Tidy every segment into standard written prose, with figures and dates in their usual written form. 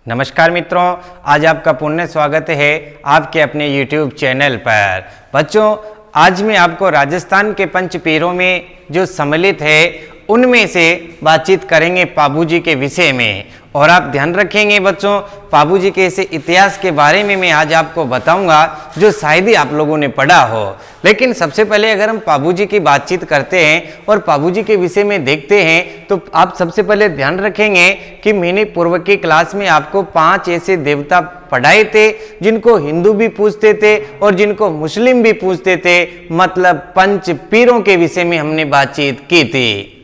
नमस्कार मित्रों, आज आपका पुण्य स्वागत है आपके अपने YouTube चैनल पर। बच्चों, आज मैं आपको राजस्थान के पंच पीरों में जो सम्मिलित है उनमें से बातचीत करेंगे पाबूजी के विषय में। और आप ध्यान रखेंगे बच्चों, पाबूजी के ऐसे इतिहास के बारे में मैं आज आपको बताऊंगा जो शायद ही आप लोगों ने पढ़ा हो। लेकिन सबसे पहले अगर हम पाबूजी की बातचीत करते हैं और पाबूजी के विषय में देखते हैं तो आप सबसे पहले ध्यान रखेंगे कि मैंने पूर्व की क्लास में आपको 5 ऐसे देवता पढ़ाए थे जिनको हिंदू भी पूछते थे और जिनको मुस्लिम भी पूछते थे, मतलब पंच पीरों के विषय में हमने बातचीत की थी।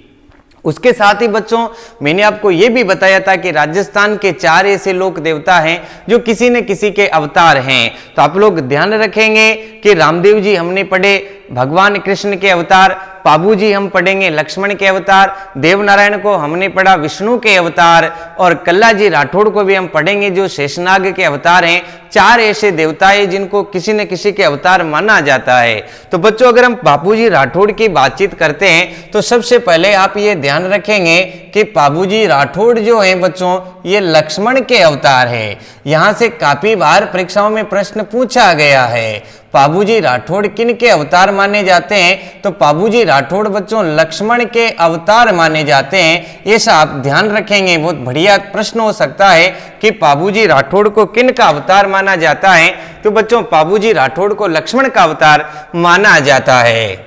उसके साथ ही बच्चों मैंने आपको यह भी बताया था कि राजस्थान के 4 ऐसे लोक देवता हैं जो किसी न किसी के अवतार हैं। तो आप लोग ध्यान रखेंगे कि रामदेव जी हमने पढ़े भगवान कृष्ण के अवतार, पाबूजी हम पढ़ेंगे लक्ष्मण के अवतार, देवनारायण को हमने पढ़ा विष्णु के अवतार और कल्लाजी राठौड़ को भी हम पढ़ेंगे जो शेषनाग के अवतार हैं। 4 ऐसे देवता हैं जिनको किसी न किसी के अवतार माना जाता है। तो बच्चों, अगर हम पाबूजी राठौड़ की बातचीत करते हैं तो सबसे पहले आप ये ध्यान रखेंगे कि पाबूजी राठौड़ जो है बच्चों, ये लक्ष्मण के अवतार है। यहां से काफी बार परीक्षाओं में प्रश्न पूछा गया है, पाबूजी राठौड़ किन के अवतार माने जाते हैं? तो पाबूजी राठौड़ बच्चों लक्ष्मण के अवतार माने जाते हैं। ऐसा आप ध्यान रखेंगे, बहुत बढ़िया प्रश्न हो सकता है कि पाबूजी राठौड़ को किन का अवतार माना जाता है? तो बच्चों पाबूजी राठौड़ को लक्ष्मण का अवतार माना जाता है।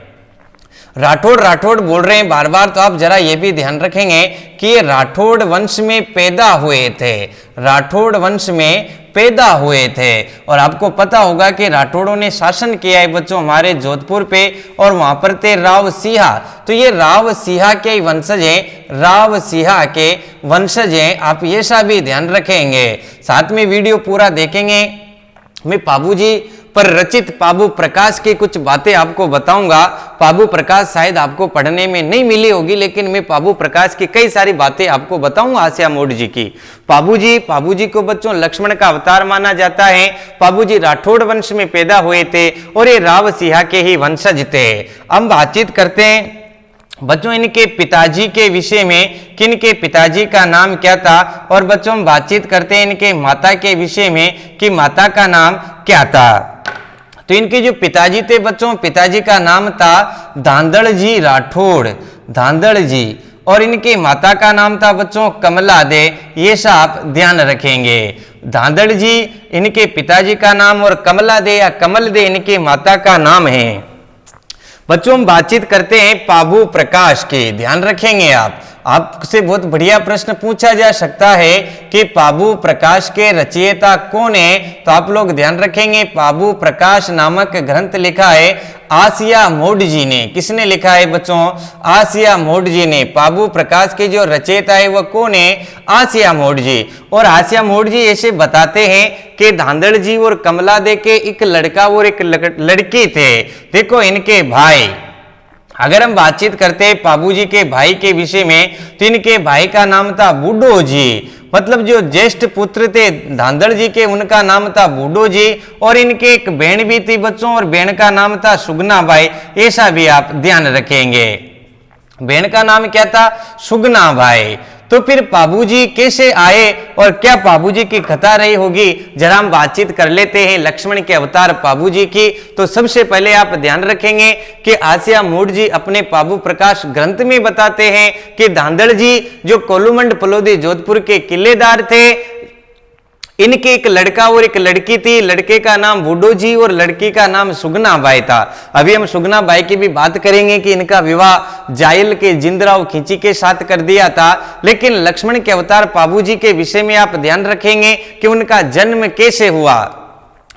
राठौड़ बोल रहे हैं बार बार, तो आप जरा ये भी ध्यान रखेंगे कि ये राठौड़ वंश में पैदा हुए थे, राठौड़ वंश में पैदा हुए थे। और आपको पता होगा कि राठौड़ों ने शासन किया है बच्चों हमारे जोधपुर पे, और वहां पर थे राव सिंहा। तो ये राव सिंहा के वंशज हैं, राव सिंहा के वंशज हैं, आप ये सा भी ध्यान रखेंगे। साथ में वीडियो पूरा देखेंगे, मैं पाबूजी पर रचित पाबू प्रकाश की कुछ बातें आपको बताऊंगा। पाबू प्रकाश शायद आपको पढ़ने में नहीं मिली होगी, लेकिन मैं पाबू प्रकाश की कई सारी बातें आपको बताऊंगा आसिया मोड जी की। पाबूजी को बच्चों लक्ष्मण का अवतार माना जाता है। पाबूजी राठौड़ वंश में पैदा हुए थे और ये राव सिंहा के ही वंशज थे। हम बातचीत करते हैं बच्चों इनके पिताजी के विषय में, किन के पिताजी का नाम क्या था। और बच्चों हम बातचीत करते हैं इनके माता के विषय में कि माता का नाम क्या था। तो इनके जो पिताजी थे बच्चों, पिताजी का नाम था धांधड़ जी राठौड़, धांधड़ जी, और इनके माता का नाम था बच्चों कमला दे। ये सब आप ध्यान रखेंगे, धांधड़ जी इनके पिताजी का नाम और कमला दे या कमल दे इनके माता का नाम है। बच्चों हम बातचीत करते हैं पाबू प्रकाश के, ध्यान रखेंगे आपसे बहुत बढ़िया प्रश्न पूछा जा सकता है कि पाबू प्रकाश के रचयिता कौन है? तो आप लोग ध्यान रखेंगे पाबू प्रकाश नामक ग्रंथ लिखा है आसिया मोड जी ने। किसने लिखा है बच्चों? आसिया मोड जी ने। पाबू प्रकाश के जो रचयिता है वह कौन है? आसिया मोड जी। और आसिया मोड जी ऐसे बताते हैं कि धांधड़ जी और कमला दे के एक लड़का और एक लड़की थे। देखो इनके भाई, अगर हम बातचीत करते हैं पाबूजी के भाई के विषय में तो इनके भाई का नाम था बूढ़ो जी, मतलब जो ज्येष्ठ पुत्र थे धांधड़ जी के उनका नाम था बूढ़ो जी। और इनके एक बहन भी थी बच्चों, और बहन का नाम था सुगना बाई। ऐसा भी आप ध्यान रखेंगे, बहन का नाम क्या था? सुगना बाई। तो फिर पाबूजी कैसे आए और क्या पाबूजी की कथा रही होगी, जरा हम बातचीत कर लेते हैं लक्ष्मण के अवतार पाबूजी की। तो सबसे पहले आप ध्यान रखेंगे कि आसिया मोड जी अपने पाबू प्रकाश ग्रंथ में बताते हैं कि धांधड़ जी जो कोलूमंड पलोदी जोधपुर के किलेदार थे, इनके एक लड़का और एक लड़की थी। लड़के का नाम बूढ़ो जी और लड़की का नाम सुगना बाई था। अभी हम सुगना बाई की भी बात करेंगे कि इनका विवाह जायल के जिंदराव खींची के साथ कर दिया था। लेकिन लक्ष्मण के अवतार पाबूजी के विषय में आप ध्यान रखेंगे कि उनका जन्म कैसे हुआ।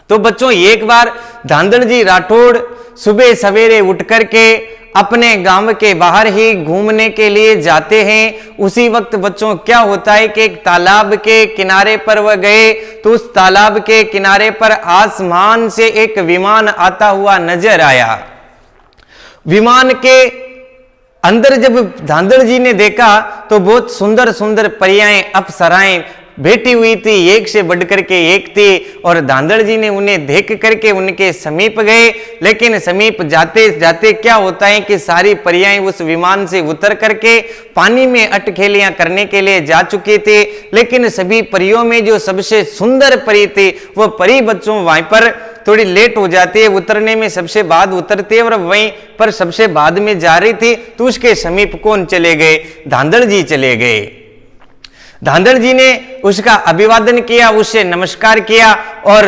तो बच्चों एक बार धांधड़ जी राठौड़ सुबह सवेरे उठ करके अपने गांव के बाहर ही घूमने के लिए जाते हैं। उसी वक्त बच्चों क्या होता है कि एक तालाब के किनारे पर वह गए, तो उस तालाब के किनारे पर आसमान से एक विमान आता हुआ नजर आया। विमान के अंदर जब धांधड़ जी ने देखा तो बहुत सुंदर सुंदर परियाएं, अप्सराएं बैठी हुई थी, एक से बढ़कर के एक थी, और धांधड़ जी ने उन्हें देख करके उनके समीप गए। लेकिन समीप जाते जाते क्या होता है कि सारी परियां उस विमान से उतर करके पानी में अटखेलियां करने के लिए जा चुके थे। लेकिन सभी परियों में जो सबसे सुंदर परी थी, वो परी बच्चों वहां पर थोड़ी लेट हो जाती है उतरने में, सबसे बाद उतरती है, और वहीं पर सबसे बाद में जा रही थी। तो उसके समीप कौन चले गए? धांधड़ जी चले गए। धांधड़ जी ने उसका अभिवादन किया, उससे नमस्कार किया और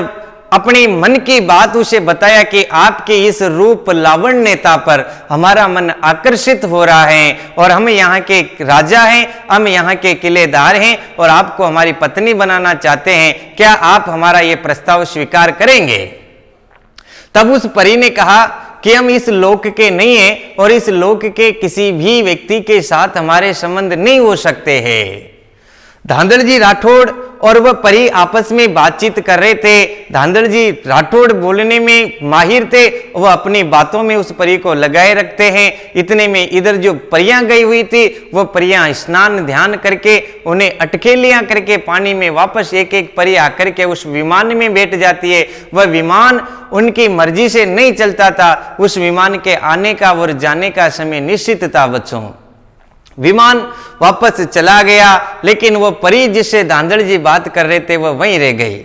अपनी मन की बात उसे बताया कि आपके इस रूप लावण्यता पर हमारा मन आकर्षित हो रहा है, और हम यहाँ के राजा हैं, हम यहाँ के किलेदार हैं, और आपको हमारी पत्नी बनाना चाहते हैं। क्या आप हमारा ये प्रस्ताव स्वीकार करेंगे? तब उस परी ने कहा कि हम इस लोक के नहीं हैं, और इस लोक के किसी भी व्यक्ति के साथ हमारे संबंध नहीं हो सकते हैं। धांधड़ जी राठौड़ और वह परी आपस में बातचीत कर रहे थे। धांधड़ जी राठौड़ बोलने में माहिर थे, वह अपनी बातों में उस परी को लगाए रखते हैं। इतने में इधर जो परियां गई हुई थी, वह परियां स्नान ध्यान करके उन्हें अटकेलियां करके पानी में वापस एक एक परी आकर के उस विमान में बैठ जाती है। वह विमान उनकी मर्जी से नहीं चलता था, उस विमान के आने का और जाने का समय निश्चित था। बच्चों, विमान वापस चला गया, लेकिन वो परी जिससे धांधड़ जी बात कर रहे थे, वह वहीं रह गई।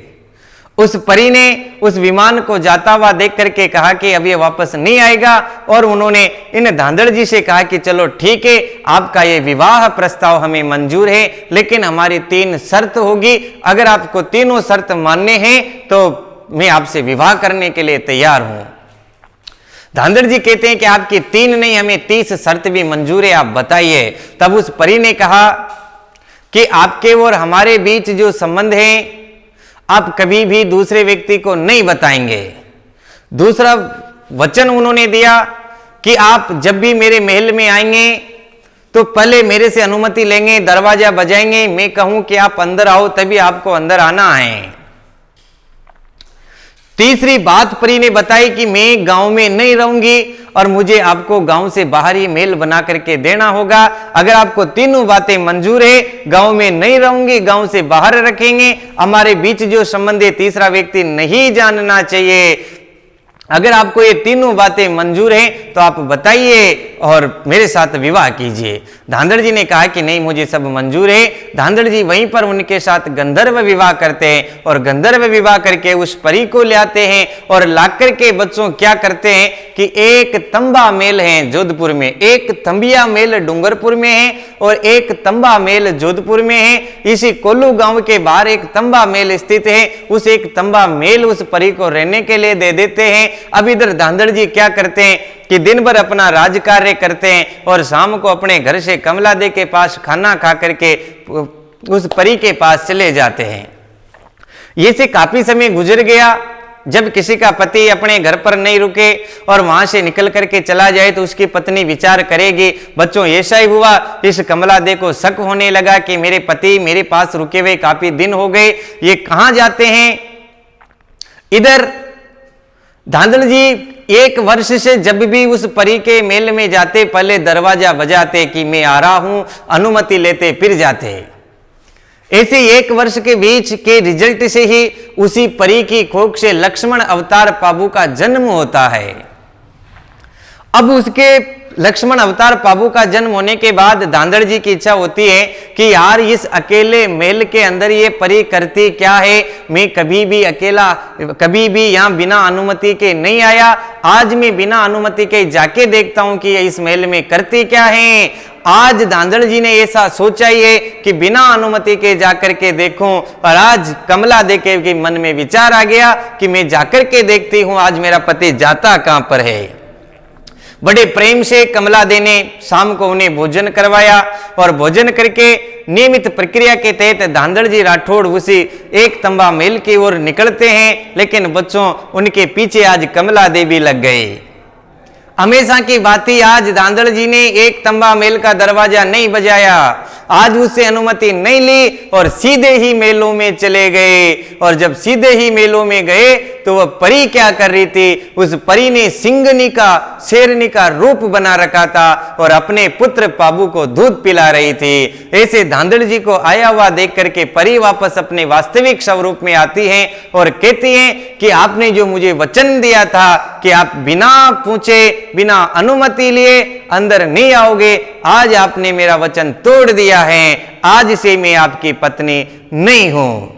उस परी ने उस विमान को जाता हुआ देख करके कहा कि अब ये वापस नहीं आएगा, और उन्होंने इन धांधड़ जी से कहा कि चलो ठीक है, आपका ये विवाह प्रस्ताव हमें मंजूर है, लेकिन हमारी 3 शर्त होगी। अगर आपको तीनों शर्त मानने हैं तो मैं आपसे विवाह करने के लिए तैयार हूं। धांधड़ जी कहते हैं कि आपकी 3 नहीं, हमें 30 शर्त भी मंजूर है, आप बताइए। तब उस परी ने कहा कि आपके और हमारे बीच जो संबंध है, आप कभी भी दूसरे व्यक्ति को नहीं बताएंगे। दूसरा वचन उन्होंने दिया कि आप जब भी मेरे महल में आएंगे तो पहले मेरे से अनुमति लेंगे, दरवाजा बजाएंगे, मैं कहूं कि आप अंदर आओ, तभी आपको अंदर आना है। तीसरी बात परी ने बताई कि मैं गांव में नहीं रहूंगी, और मुझे आपको गांव से बाहर ही महल बना करके देना होगा। अगर आपको तीनों बातें मंजूर है, गांव में नहीं रहूंगी, गांव से बाहर रखेंगे, हमारे बीच जो संबंध है तीसरा व्यक्ति नहीं जानना चाहिए। अगर आपको ये तीनों बातें मंजूर हैं तो आप बताइए और मेरे साथ विवाह कीजिए। धांधड़ जी ने कहा कि नहीं, मुझे सब मंजूर है। धांधड़ जी वहीं पर उनके साथ गंधर्व विवाह करते हैं, और गंधर्व विवाह करके उस परी को ले आते हैं, और लाकर के बच्चों क्या करते हैं कि एक तंबा मेल है जोधपुर में, एक तंबिया मेल डूंगरपुर में है, और एक तंबा मेल जोधपुर में है। इसी कोल्लू गांव के बाहर एक तंबा मेल स्थित है, उस एक तंबा मेल उस परी को रहने के लिए दे देते हैं। अब इधर धांधड़ जी क्या करते हैं कि दिन भर अपना राज कार्य करते हैं, और शाम को अपने घर से कमला दे के पास खाना खा करके उस परी के पास चले जाते हैं। ये से काफी समय गुजर गया। जब किसी का पति अपने घर पर नहीं रुके और वहां से निकल करके चला जाए तो उसकी पत्नी विचार करेगी। बच्चों, ऐसा ही हुआ, इस कमला दे को शक होने लगा कि मेरे पति मेरे पास रुके हुए काफी दिन हो गए, ये कहां जाते हैं। इधर धांधड़ जी 1 वर्ष से जब भी उस परी के मेल में जाते, पहले दरवाजा बजाते कि मैं आ रहा हूं, अनुमति लेते, फिर जाते। ऐसे 1 वर्ष के बीच के रिजल्ट से ही उसी परी की कोख से लक्ष्मण अवतार पाबू का जन्म होता है। अब उसके लक्ष्मण अवतार पाबू का जन्म होने के बाद धांधड़ जी की इच्छा होती है कि यार इस अकेले मेल के अंदर ये परी करती क्या है। मैं कभी भी अकेला, कभी भी यहाँ बिना अनुमति के नहीं आया, आज मैं बिना अनुमति के जाके देखता हूं कि इस मेल में करती क्या है। आज धांधड़ जी ने ऐसा सोचा ही है कि बिना अनुमति के जाकर के देखूं, और आज कमला देखे के मन में विचार आ गया कि मैं जाकर के देखती हूं आज मेरा पति जाता कहां पर है। बड़े प्रेम से कमला दे ने शाम को उन्हें भोजन करवाया, और भोजन करके नियमित प्रक्रिया के तहत धांधड़ जी राठौड़ उसी एक तंबा मेल की ओर निकलते हैं। लेकिन बच्चों, उनके पीछे आज कमला देवी लग गई। हमेशा की बाती आज धांधड़ जी ने एक तंबा महल का दरवाजा नहीं बजाया, आज उससे अनुमति नहीं ली और सीधे ही मेलों में चले गए। और जब सीधे ही मेलों में गए तो वह परी क्या कर रही थी, उस परी ने सिंगनी का शेरनी का रूप बना रखा था और अपने पुत्र पाबू को दूध पिला रही थी। ऐसे धांधड़ जी को आया हुआ देख करके परी वापस अपने वास्तविक स्वरूप में आती हैं और कहती हैं कि आपने जो मुझे वचन दिया था कि आप बिना पूछे बिना अनुमति लिए अंदर नहीं आओगे, आज आपने मेरा वचन तोड़ दिया है, आज से मैं आपकी पत्नी नहीं हूं।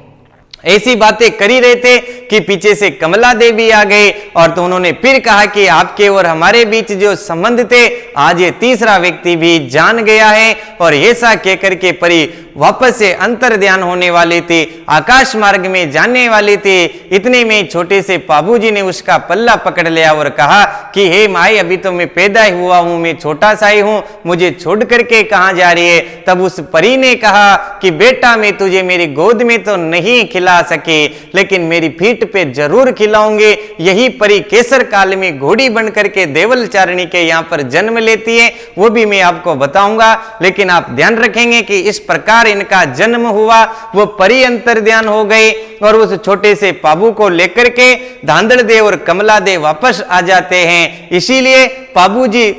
ऐसी बातें कर ही रहे थे कि पीछे से कमला देवी आ गए और तो उन्होंने फिर कहा कि आपके और हमारे बीच जो संबंध थे आज ये तीसरा व्यक्ति भी जान गया है। और ऐसा कहकर के परी वापस से अंतर ध्यान होने वाली थी, आकाश मार्ग में जाने वाली थी। इतने में छोटे से पाबू जी ने उसका पल्ला पकड़ लिया और कहा कि हे माई, अभी तो मैं पैदा हुआ हूं, मैं छोटा सा ही हूं, मुझे छोड़ करके कहां जा रही है। तब उस परी ने कहा कि बेटा, मैं तुझे मेरी गोद में तो नहीं खिला सके, लेकिन मेरी पीठ पे जरूर खिलाऊंगे। यही परी केसर काल में घोड़ी बन करके देवल चारणी के यहाँ पर जन्म लेती है, वो भी मैं आपको बताऊंगा। लेकिन आप ध्यान रखेंगे कि इस प्रकार इनका जन्म हुआ, वो परी अंतर ध्यान हो गए और उस छोटे से पाबू को लेकर के धांधड़ देव और कमला देव वापस आ जाते हैं। इसीलिए पाबू जी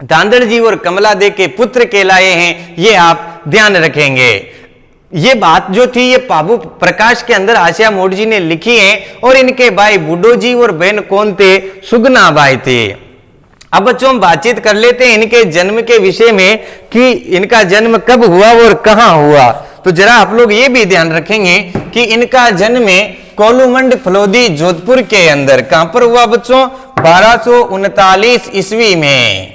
धांधड़ जी और कमला देव के पुत्र कहलाए हैं, ये आप ध्यान रखेंगे। ये बात जो थी ये पाबू प्रकाश के अंदर आशिया मोड़ जी ने लिखी है और इनके भाई बूढ़ो जी और बहन कौन थे, सुगना बाई थे। अब बच्चों हम बातचीत कर लेते हैं इनके जन्म के विषय में कि इनका जन्म कब हुआ और कहां हुआ। तो जरा आप लोग ये भी ध्यान रखेंगे कि इनका जन्म कोलूमंड फलोदी जोधपुर के अंदर कहां पर हुआ बच्चों, 1239 ईस्वी में।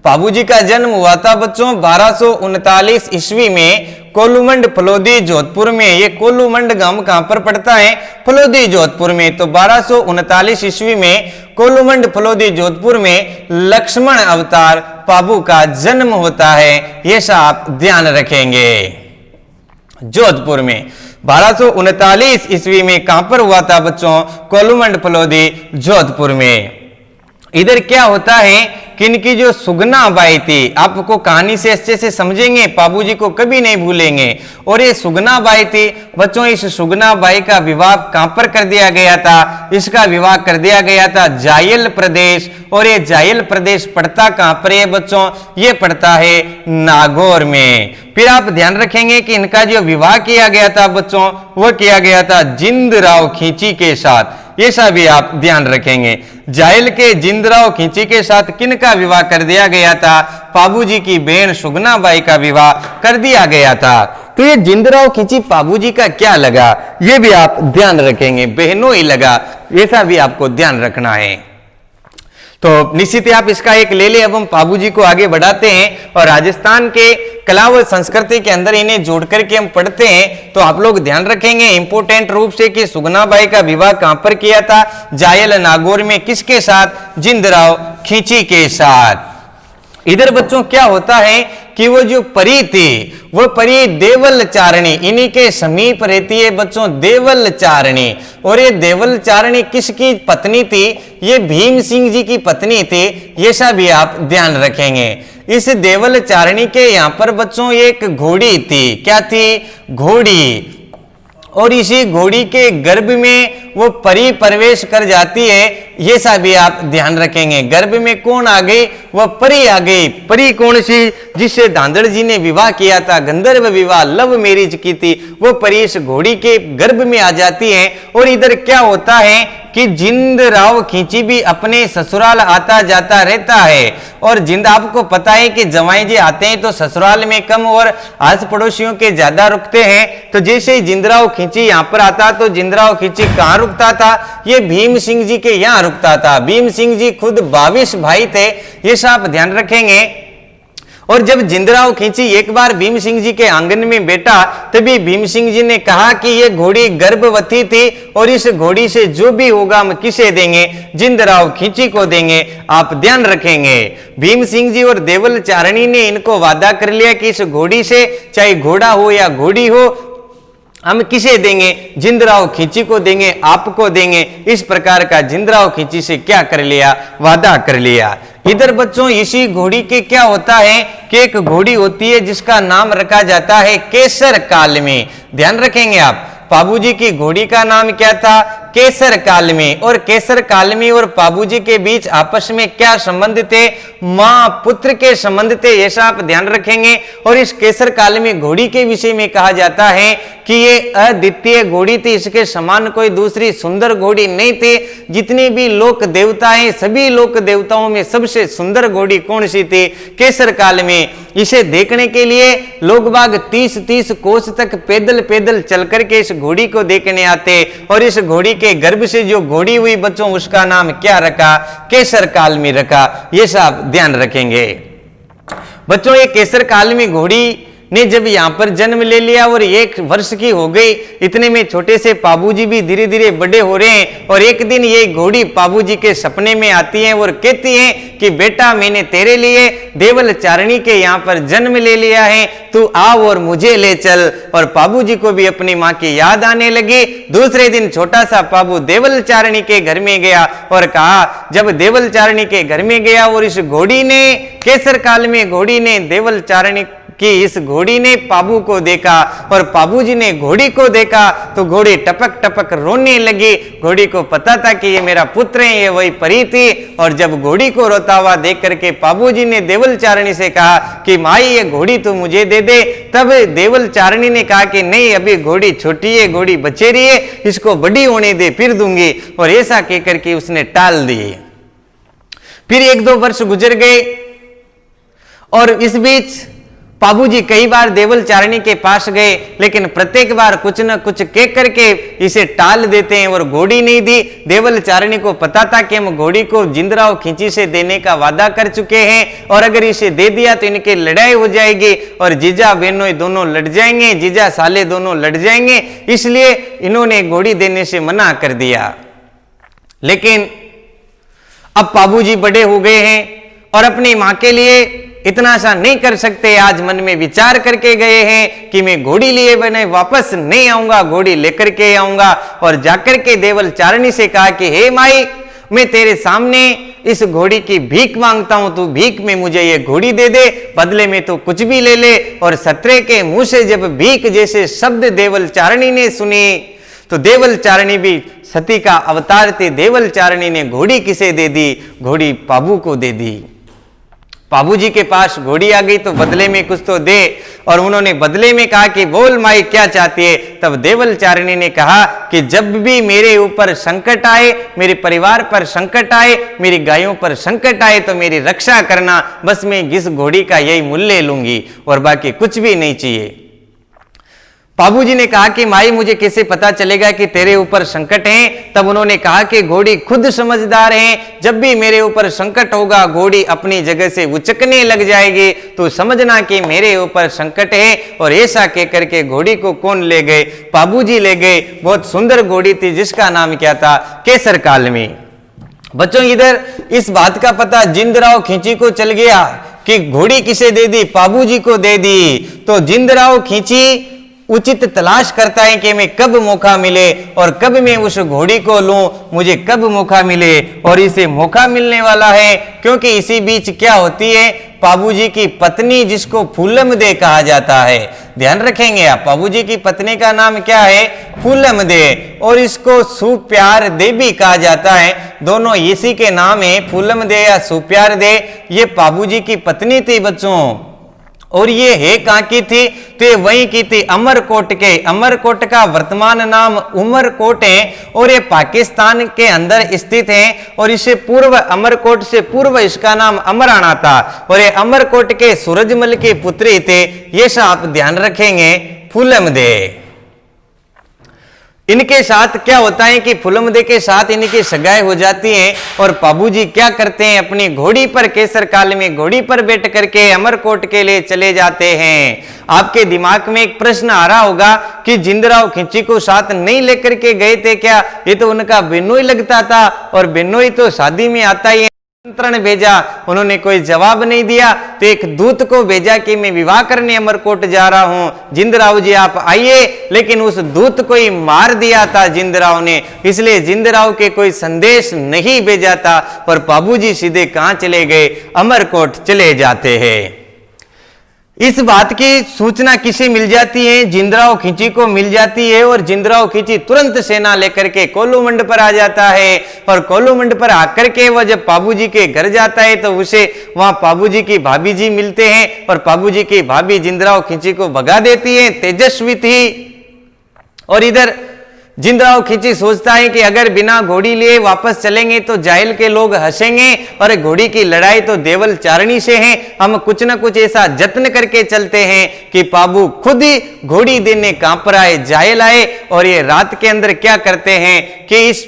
पाबू जी का जन्म हुआ था बच्चों 1239 ईस्वी में कोलूमंड फलोदी जोधपुर में। ये कोलूमंड गांव कहां पर पड़ता है, फलोदी जोधपुर में। तो 1239 ईस्वी में कोलूमंड फलोदी जोधपुर में लक्ष्मण अवतार पाबू का जन्म होता है, ये आप ध्यान रखेंगे। जोधपुर में 1239 ईस्वी में कहां पर हुआ था बच्चों, कोलूमंड फलोदी जोधपुर में। इधर क्या होता है कि इनकी जो सुगना बाई थी, आपको कहानी से अच्छे से समझेंगे, पाबू जी को कभी नहीं भूलेंगे। और ये सुगना बाई थी बच्चों, इस सुगना बाई का विवाह कहां पर कर दिया गया था, इसका विवाह कर दिया गया था जायल प्रदेश। और ये जायल प्रदेश पड़ता कहां पर है बच्चों, ये पड़ता है नागौर में। फिर आप ध्यान रखेंगे कि इनका जो विवाह किया गया था बच्चों, वो किया गया था जिंदराव खींची के साथ, ये सब भी आप ध्यान रखेंगे। जायल के जिंदराव खींची के साथ किनका विवाह कर दिया गया था, पाबू जी की बहन सुगना बाई का विवाह कर दिया गया था। तो ये जिंदराव खींची पाबू जी का क्या लगा, ये भी आप ध्यान रखेंगे, बहनों ही लगा, ऐसा भी आपको ध्यान रखना है। तो निश्चित ही आप इसका एक ले ले। अब हम पाबू जी को आगे बढ़ाते हैं और राजस्थान के कला व संस्कृति के अंदर इन्हें जोड़ करके हम पढ़ते हैं। तो आप लोग ध्यान रखेंगे इंपोर्टेंट रूप से कि सुगनाबाई का विवाह कहां पर किया था, जायल नागौर में, किसके साथ, जिंदराव खींची के साथ। इधर बच्चों क्या होता है कि वो जो परी थी, वो परी देवल चारणी, इन्हीं के समीप रहती है बच्चों देवल चारणी। और ये देवल चारणी किसकी पत्नी थी, ये भीम सिंह जी की पत्नी थी, ये सब भी आप ध्यान रखेंगे। इस देवल चारणी के यहाँ पर बच्चों एक घोड़ी थी, क्या थी, घोड़ी। और इसी घोड़ी के गर्भ में वो परी प्रवेश कर जाती है, ये सब भी आप ध्यान रखेंगे। गर्भ में कौन आ गई, वह परी आ गई। परी कौन सी, जिससे धांधड़ जी ने विवाह किया था, गंधर्व विवाह, लव मैरिज की थी, वो परी इस घोड़ी के गर्भ में आ जाती है। और इधर क्या होता है कि जिंदराव खींची भी अपने ससुराल आता जाता रहता है। और जिंद आपको पता है कि जवाई जी आते हैं तो ससुराल में कम और आस पड़ोसियों के ज्यादा रुकते हैं। तो जैसे ही जिंदराव खींची यहाँ पर आता तो जिंदराव खींची कहाँ रुकता था, ये भीम सिंह जी के यहाँ रुकता था। भीम सिंह जी खुद 22 भाई थे, ये सब ध्यान रखेंगे। और जब जिंदराव खींची एक बार भीम सिंह जी के आंगन में बैठा, तभी भीम सिंह जी ने कहा कि ये घोड़ी गर्भवती थी और इस घोड़ी से जो भी होगा हम किसे देंगे, जिंदराव खींची को देंगे। आप ध्यान रखेंगे भीम सिंह जी और देवल चारणी ने इनको वादा कर लिया कि इस घोड़ी से, चाहे घोड़ा हो या घोड़ी हो, हम किसे देंगे? जिंदराव खींची को देंगे, आपको देंगे। इस प्रकार का जिंदराव खींची से क्या कर लिया? वादा कर लिया। इधर बच्चों इसी घोड़ी के क्या होता है कि एक घोड़ी होती है जिसका नाम रखा जाता है केसर कालमी। ध्यान रखेंगे आप, पाबूजी की घोड़ी का नाम क्या था? केसर कालमी। और केसर कालमी और पाबूजी के बीच आपस में क्या संबंध थे? मां पुत्र के संबंध थे, ऐसा आप ध्यान रखेंगे। और इस केसर कालमी घोड़ी के विषय में कहा जाता है कि ये अद्वितीय घोड़ी थी, इसके समान कोई दूसरी सुंदर घोड़ी नहीं थी। जितने भी लोक देवता हैं, सभी लोक देवताओं में सबसे सुंदर घोड़ी कौन सी थी? केसर कालमी। इसे देखने के लिए लोग बाग 30-30 कोस तक पैदल पैदल चल करके इस घोड़ी को देखने आते। और इस घोड़ी के गर्भ से जो घोड़ी हुई बच्चों, उसका नाम क्या रखा? केसर कालमी रखा। ये सब ध्यान रखेंगे बच्चों। ये केसर कालमी घोड़ी ने जब यहाँ पर जन्म ले लिया और 1 वर्ष की हो गई, इतने में छोटे से पाबूजी भी धीरे धीरे बड़े हो रहे हैं। और एक दिन ये घोड़ी पाबूजी के सपने में आती है और कहती है कि बेटा, मैंने तेरे लिए देवल चारणी के यहाँ पर जन्म ले लिया है, तू आओ और मुझे ले चल। और पाबूजी को भी अपनी माँ की याद आने लगी। दूसरे दिन छोटा सा पाबू देवल चारणी के घर में गया और कहा, जब देवल चारणी के घर में गया और इस घोड़ी ने, केसर काल में घोड़ी ने देवल चारणी कि इस घोड़ी ने पाबू को देखा और पाबूजी ने घोड़ी को देखा तो घोड़ी टपक टपक रोने लगी। घोड़ी को पता था कि ये मेरा पुत्र है, ये वही परी थी। और जब घोड़ी को रोता हुआ देख करके पाबूजी ने देवल चारणी से कहा कि माई, ये घोड़ी तो मुझे दे दे। तब देवल चारणी ने कहा कि नहीं, अभी घोड़ी छोटी है, घोड़ी बचेरी है, इसको बड़ी होने दे, फिर दूंगी। और ऐसा कहकर के उसने टाल दी। फिर 1-2 वर्ष गुजर गए और इस बीच पाबूजी कई बार देवल चारणी के पास गए, लेकिन प्रत्येक बार कुछ न कुछ कह करके इसे टाल देते हैं और घोड़ी नहीं दी। देवल चारणी को पता था कि हम घोड़ी को जिंदराव खींची से देने का वादा कर चुके हैं और अगर इसे दे दिया तो इनकी लड़ाई हो जाएगी और जीजा बहनोई दोनों लड़ जाएंगे, जीजा साले दोनों लड़ जाएंगे। इसलिए इन्होंने घोड़ी देने से मना कर दिया। लेकिन अब पाबूजी बड़े हो गए हैं और अपनी मां के लिए इतना सा नहीं कर सकते। आज मन में विचार करके गए हैं कि मैं घोड़ी लिए बने वापस नहीं आऊंगा, घोड़ी लेकर के आऊंगा। और जाकर के देवल चारणी से कहा कि हे माई, मैं तेरे सामने इस घोड़ी की भीख मांगता हूं, तू भीख में मुझे ये घोड़ी दे दे, बदले में तो कुछ भी ले ले। और सत्रे के मुंह से जब भीख जैसे शब्द देवल चारणी ने सुनी तो देवल चारणी भी सती का अवतार थे। देवल चारणी ने घोड़ी किसे दे दी? घोड़ी पाबू को दे दी। पाबूजी के पास घोड़ी आ गई तो बदले में कुछ तो दे। और उन्होंने बदले में कहा कि बोल माई, क्या चाहती है? तब देवल चारणी ने कहा कि जब भी मेरे ऊपर संकट आए, मेरे परिवार पर संकट आए, मेरी गायों पर संकट आए तो मेरी रक्षा करना। बस मैं इस घोड़ी का यही मूल्य लूंगी और बाकी कुछ भी नहीं चाहिए। पाबूजी ने कहा कि माई, मुझे कैसे पता चलेगा कि तेरे ऊपर संकट है? तब उन्होंने कहा कि घोड़ी खुद समझदार है, जब भी मेरे ऊपर संकट होगा घोड़ी अपनी जगह से उचकने लग जाएगी, तो समझना कि मेरे ऊपर संकट है। और ऐसा कहकर के घोड़ी को कौन ले गए? पाबूजी ले गए। बहुत सुंदर घोड़ी थी जिसका नाम क्या था? केसर कालमी। बच्चों, इधर इस बात का पता जिंदराव खींची को चल गया कि घोड़ी किसे दे दी? पाबूजी को दे दी। तो जिंदराव खींची उचित तलाश करता है कि मैं कब मौका मिले और कब मैं उस घोड़ी को लूं, मुझे कब मौका मिले। और इसे मौका मिलने वाला है क्योंकि इसी बीच क्या होती है? पाबूजी की पत्नी, जिसको फूलम दे कहा जाता है। ध्यान रखेंगे आप, पाबूजी की पत्नी का नाम क्या है? फूलम दे। और इसको सुप्यार दे भी कहा जाता है। दोनों इसी के नाम है, फूलम दे या सुप्यार दे। ये पाबूजी की पत्नी थी बच्चों। और ये है कहां की थी? तो ये वहीं की थी, अमरकोट के। अमरकोट का वर्तमान नाम उमरकोट है और ये पाकिस्तान के अंदर स्थित है। और इसे पूर्व, अमरकोट से पूर्व इसका नाम अमराना था। और ये अमरकोट के सूरजमल के पुत्री थे। ये सब आप ध्यान रखेंगे। फूलम दे, इनके साथ क्या होता है कि फूलमदे के साथ इनकी सगाई हो जाती है। और पाबूजी क्या करते हैं? अपनी घोड़ी पर, केसर काल में घोड़ी पर बैठ करके अमरकोट के लिए चले जाते हैं। आपके दिमाग में एक प्रश्न आ रहा होगा कि जिंदराव खींची को साथ नहीं लेकर के गए थे क्या? ये तो उनका बेनोई लगता था और बेनोई तो शादी में आता ही है। निमंत्रण भेजा, उन्होंने कोई जवाब नहीं दिया। तो एक दूत को भेजा कि मैं विवाह करने अमरकोट जा रहा हूं, जिंदराव जी आप आइए। लेकिन उस दूत को ही मार दिया था जिंदराव ने, इसलिए जिंदराव के कोई संदेश नहीं भेजा था। और बाबूजी सीधे कहां चले गए? अमरकोट चले जाते हैं। इस बात की सूचना किसे मिल जाती है? जिंदराव खिंची को मिल जाती है। और जिंदराव खिंची तुरंत सेना लेकर के कोलूमंड पर आ जाता है। और कोलूमंड पर आकर के वह जब बाबूजी के घर जाता है तो उसे वहां बाबूजी की भाभी जी मिलते हैं। और बाबूजी की भाभी जिंदराव खिंची को भगा देती है, तेजस्वी थी। और इधर जिंदराव खिंची सोचता है कि अगर बिना घोड़ी लिए वापस चलेंगे तो जाहिल के लोग हंसेंगे, और घोड़ी की लड़ाई तो देवल चारणी से है। हम कुछ न कुछ ऐसा जत्न करके चलते हैं कि बाबू खुद ही घोड़ी देने कांप रहा है, जाहिल आए। और ये रात के अंदर क्या करते हैं कि इस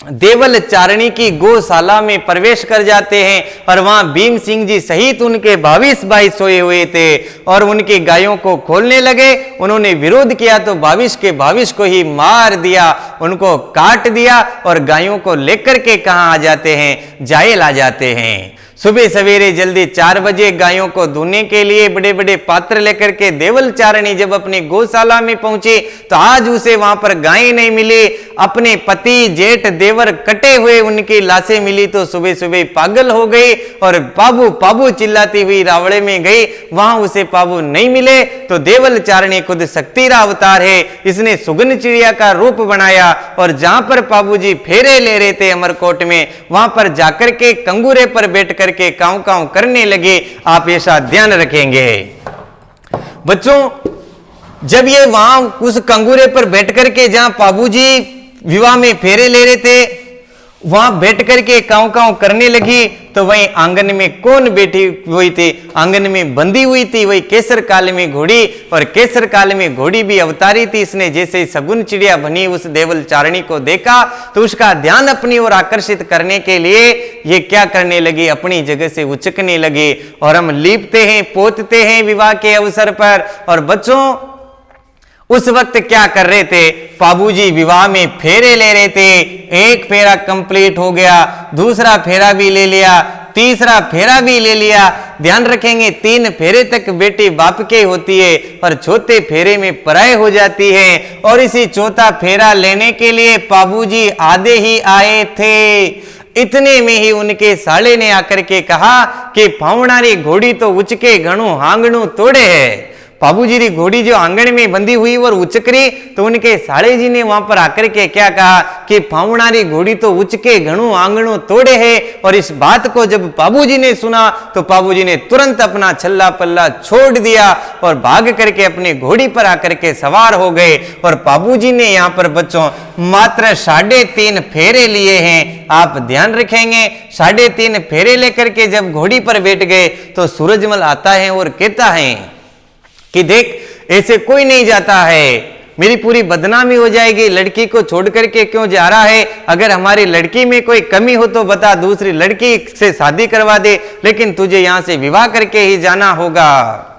देवल चारणी की गौशाला में प्रवेश कर जाते हैं। और वहां भीम सिंह जी सहित उनके 22 भाई सोए हुए थे और उनकी गायों को खोलने लगे। उन्होंने विरोध किया तो 22 के 22 को ही मार दिया, उनको काट दिया। और गायों को लेकर के कहां आ जाते हैं? जायल आ जाते हैं। सुबह सवेरे जल्दी 4 बजे गायों को धोने के लिए बड़े बड़े पात्र लेकर के देवल चारणी जब अपनी गौशाला में पहुंचे तो आज उसे वहां पर गायें नहीं मिली। अपने पति जेठ देवर कटे हुए उनकी लाशें मिली तो सुबह सुबह पागल हो गई और पाबू पाबू चिल्लाती हुई रावड़े में गई, वहां उसे पाबू नहीं मिले। तो देवल चारणी खुद शक्तिरा अवतार है, इसने सुगन चिड़िया का रूप बनाया और जहां पर पाबू जी फेरे ले रहे थे अमरकोट में, वहां पर जाकर के कंगूरे पर बैठ करके काऊ काऊ करने लगे। आप ऐसा ध्यान रखेंगे बच्चों, जब ये वहां उस कंगूरे पर बैठ करके जहां बाबूजी विवाह में फेरे ले रहे थे वहां बैठ करके काऊ काऊ करने लगी, तो वहीं आंगन में कौन बैठी हुई थी? आंगन में बंधी हुई थी वही केसर काल में घोड़ी। और केसर काल में घोड़ी भी अवतारी थी। इसने जैसे ही सगुन चिड़िया बनी उस देवल चारणी को देखा तो उसका ध्यान अपनी ओर आकर्षित करने के लिए ये क्या करने लगी? अपनी जगह से उचकने लगी। और हम लीपते हैं पोतते हैं विवाह के अवसर पर। और बच्चों उस वक्त क्या कर रहे थे? बाबूजी विवाह में फेरे ले रहे थे। एक फेरा कंप्लीट हो गया, दूसरा फेरा भी ले लिया, तीसरा फेरा भी ले लिया। ध्यान रखेंगे 3 फेरे तक बेटी बाप के होती है और चौथे फेरे में पराये हो जाती है। और इसी चौथा फेरा लेने के लिए बाबूजी आधे ही आए थे। इतने में ही उनके साले ने आकर के कहा कि फावणारी घोड़ी तो उचके घणु हांगणु तोड़े है। बाबूजी की घोड़ी जो आंगन में बंधी हुई और उचकरी, तो उनके साले जी ने वहां पर आकर के क्या कहा कि फावणारी घोड़ी तो उचके घणु आंगणु तोड़े है। और इस बात को जब बाबूजी ने सुना तो बाबूजी ने तुरंत अपना छल्ला पल्ला छोड़ दिया और भाग करके अपनी घोड़ी पर आकर के सवार हो गए। और बाबूजी ने यहाँ पर बच्चों मात्र 3.5 फेरे लिए हैं। आप ध्यान रखेंगे 3.5 फेरे लेकर के जब घोड़ी पर बैठ गए तो सूरजमल आता है और कहता है कि देख ऐसे कोई नहीं जाता है, मेरी पूरी बदनामी हो जाएगी। लड़की को छोड़ करके क्यों जा रहा है? अगर हमारी लड़की में कोई कमी हो तो बता, दूसरी लड़की से शादी करवा दे, लेकिन तुझे यहां से विवाह करके ही जाना होगा।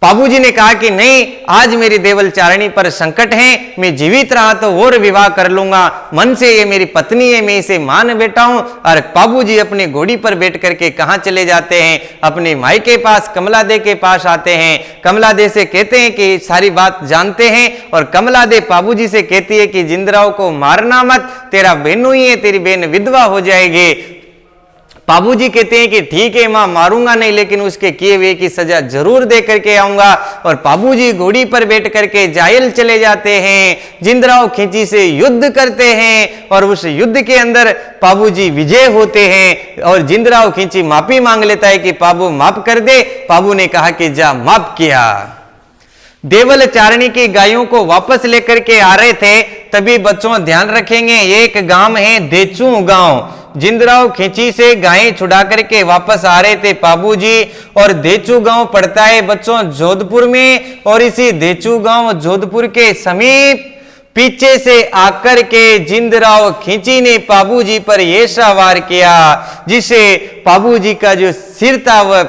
बाबूजी ने कहा कि नहीं, आज मेरी देवल चारणी पर संकट है, मैं जीवित रहा तो और विवाह कर लूंगा। मन से ये मेरी पत्नी है, मैं इसे मान बैठा हूं। और बाबूजी अपनी घोड़ी पर बैठ करके कहां चले जाते हैं? अपने माई के पास कमला दे के पास आते हैं। कमला दे से कहते हैं कि सारी बात जानते हैं। और कमला दे बाबूजी से कहती है कि जिंदराव को मारना मत, तेरा बहनू ही है, तेरी बहन विधवा हो जाएगी। बाबूजी कहते हैं कि ठीक है मां, मारूंगा नहीं, लेकिन उसके किए हुए की सजा जरूर दे करके आऊंगा। और बाबूजी घोड़ी पर बैठ करके जायल चले जाते हैं, जिंदराव खिंची से युद्ध करते हैं। और उस युद्ध के अंदर बाबूजी विजय होते हैं। और जिंदराव खिंची माफी मांग लेता है कि बाबू माफ कर दे। बाबू ने कहा कि जा, माफ किया। देवल चारणी की गायों को वापस लेकर के आ रहे थे, तभी बच्चों ध्यान रखेंगे एक गांव है देचू गांव। जिंदराव खिंची से गायें छुड़ा करके वापस आ रहे थे बाबूजी। और देचू गांव पड़ता है बच्चों जोधपुर में। और इसी देचू गांव जोधपुर के समीप पीछे से आकर के जिंदराव खिंची ने बाबूजी पर ऐसा वार किया जिससे बाबूजी का जो सिर था वह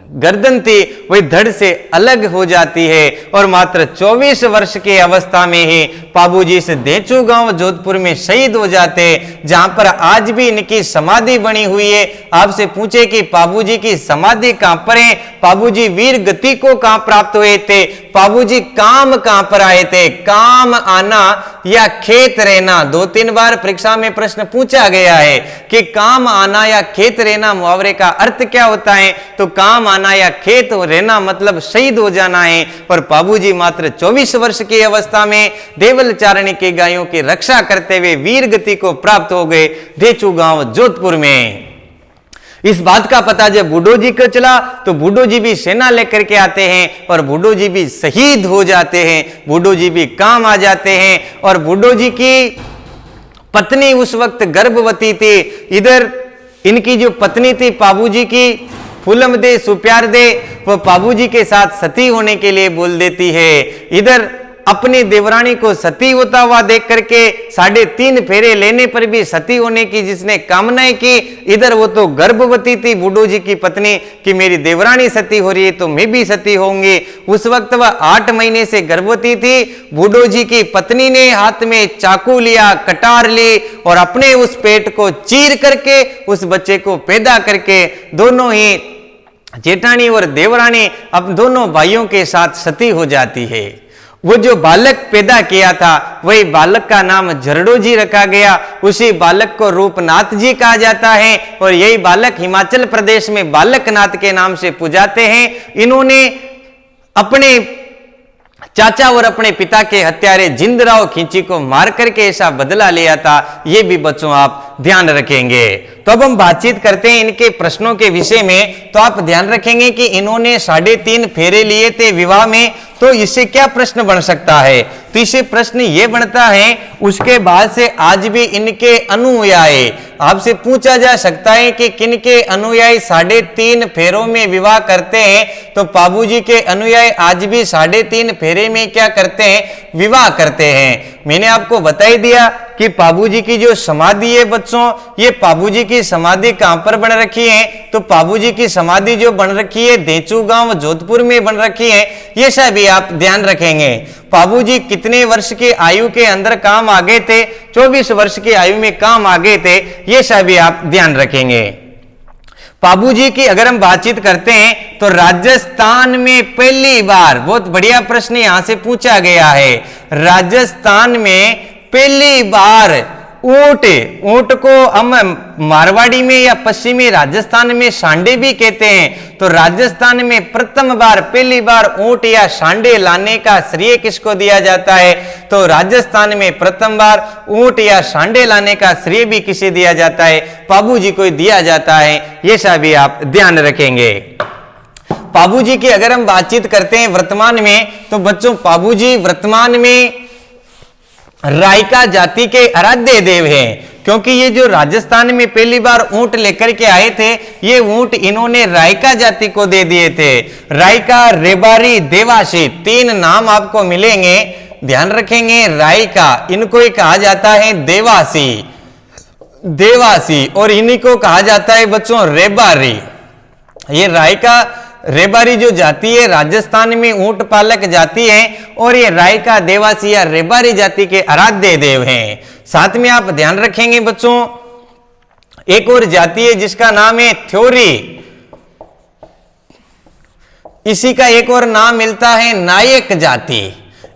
गर्दन थी वही धड़ से अलग हो जाती है और मात्र 24 वर्ष की अवस्था में ही पाबूजी इस देचू गांव जोधपुर में शहीद हो जाते, जहां पर आज भी इनकी समाधि बनी हुई है। आपसे पूछे कि पाबूजी की समाधि कहां पर है, पाबूजी वीर गति को कहां प्राप्त हुए थे, पाबूजी काम कहां पर आए थे, काम आना या खेत रहना। 2-3 बार परीक्षा में प्रश्न पूछा गया है कि काम आना या खेत रहना मुहावरे का अर्थ क्या होता है, तो काम आना या खेत रहना मतलब शहीद हो जाना है। और पाबूजी मात्र 24 वर्ष की अवस्था में देवल चारणी की गायों की रक्षा करते हुए वीर गति को प्राप्त हो गए देचू गांव जोधपुर में। इस बात का पता जब बूढ़ो जी को चला तो बूढ़ो जी भी सेना लेकर के आते हैं और बूढ़ो जी भी शहीद हो जाते हैं, बूढ़ो जी भी काम आ जाते हैं। और बूढ़ो जी की पत्नी उस वक्त गर्भवती थी। इधर इनकी जो पत्नी थी पाबूजी की फूलम दे सुप्यार दे, वो पाबूजी के साथ सती होने के लिए बोल देती है। इधर अपनी देवरानी को सती होता हुआ देख करके 3.5 फेरे लेने पर भी सती होने की जिसने कामनाएं की, इधर वो तो गर्भवती थी बूढ़ो जी की पत्नी कि मेरी देवरानी सती हो रही है तो मैं भी सती होंगी। उस वक्त वह 8 महीने से गर्भवती थी। बूढ़ो जी की पत्नी ने हाथ में चाकू लिया, कटार ली और अपने उस पेट को चीर करके उस बच्चे को पैदा करके दोनों ही जेठानी और देवरानी अब दोनों भाइयों के साथ सती हो जाती है। वो जो बालक पैदा किया था वही बालक का नाम झरड़ो जी रखा गया। उसी बालक को रूपनाथ जी कहा जाता है और यही बालक हिमाचल प्रदेश में बालकनाथ के नाम से पूजाते हैं। इन्होंने अपने चाचा और अपने पिता के हत्यारे जिंदराव खींची को मार करके ऐसा बदला लिया था। ये भी बच्चों आप ध्यान रखेंगे। तो अब हम बातचीत करते हैं इनके प्रश्नों के विषय में। तो आप ध्यान रखेंगे कि इन्होंने 3.5 फेरे लिए थे विवाह में, तो इससे क्या प्रश्न बन सकता है, तो इससे प्रश्न ये बनता है उसके बाद से आज भी इनके अनुयायी, आपसे पूछा जा सकता है कि किनके अनुयायी 3.5 फेरों में विवाह करते हैं, तो पाबूजी के अनुयायी आज भी 3.5 फेरे में क्या करते हैं, विवाह करते हैं। मैंने आपको बता ही दिया कि पाबूजी की जो समाधि है बच्चों, ये पाबूजी की समाधि कहां पर बन रखी है, तो पाबूजी की समाधि जो बन रखी है देचू गांव जोधपुर में बन रखी है। ये सब भी आप ध्यान रखेंगे। पाबूजी कितने वर्ष की आयु के अंदर काम आ गए थे, 24 वर्ष की आयु में काम आ गए थे, ये सब भी आप ध्यान रखेंगे। पाबूजी की अगर हम बातचीत करते हैं तो राजस्थान में पहली बार, बहुत बढ़िया प्रश्न यहां से पूछा गया है, राजस्थान में पहली बार ऊंट को हम मारवाड़ी में या पश्चिमी राजस्थान में सांडे भी कहते हैं। तो राजस्थान में प्रथम बार पहली बार ऊंट या सांडे लाने का श्रेय किसको दिया जाता है, तो राजस्थान में प्रथम बार ऊंट या सांडे लाने का श्रेय भी किसे दिया जाता है, पाबूजी को दिया जाता है। ये सब भी आप ध्यान रखेंगे। पाबूजी की अगर हम बातचीत करते हैं वर्तमान में, तो बच्चों पाबूजी वर्तमान में रायका जाति के आराध्य देव हैं, क्योंकि ये जो राजस्थान में पहली बार ऊंट लेकर के आए थे, ये ऊंट इन्होंने रायका जाति को दे दिए थे। रायका, रेबारी, देवासी, 3 नाम आपको मिलेंगे, ध्यान रखेंगे। रायका, इनको ही कहा जाता है देवासी और इन्हीं को कहा जाता है बच्चों रेबारी। ये रायका रेबारी जो जाति है राजस्थान में ऊंट पालक जाति है और ये रायका, देवासी या रेबारी जाति के आराध्य देव हैं। साथ में आप ध्यान रखेंगे बच्चों, एक और जाति है जिसका नाम है थ्योरी, इसी का एक और नाम मिलता है नायक जाति।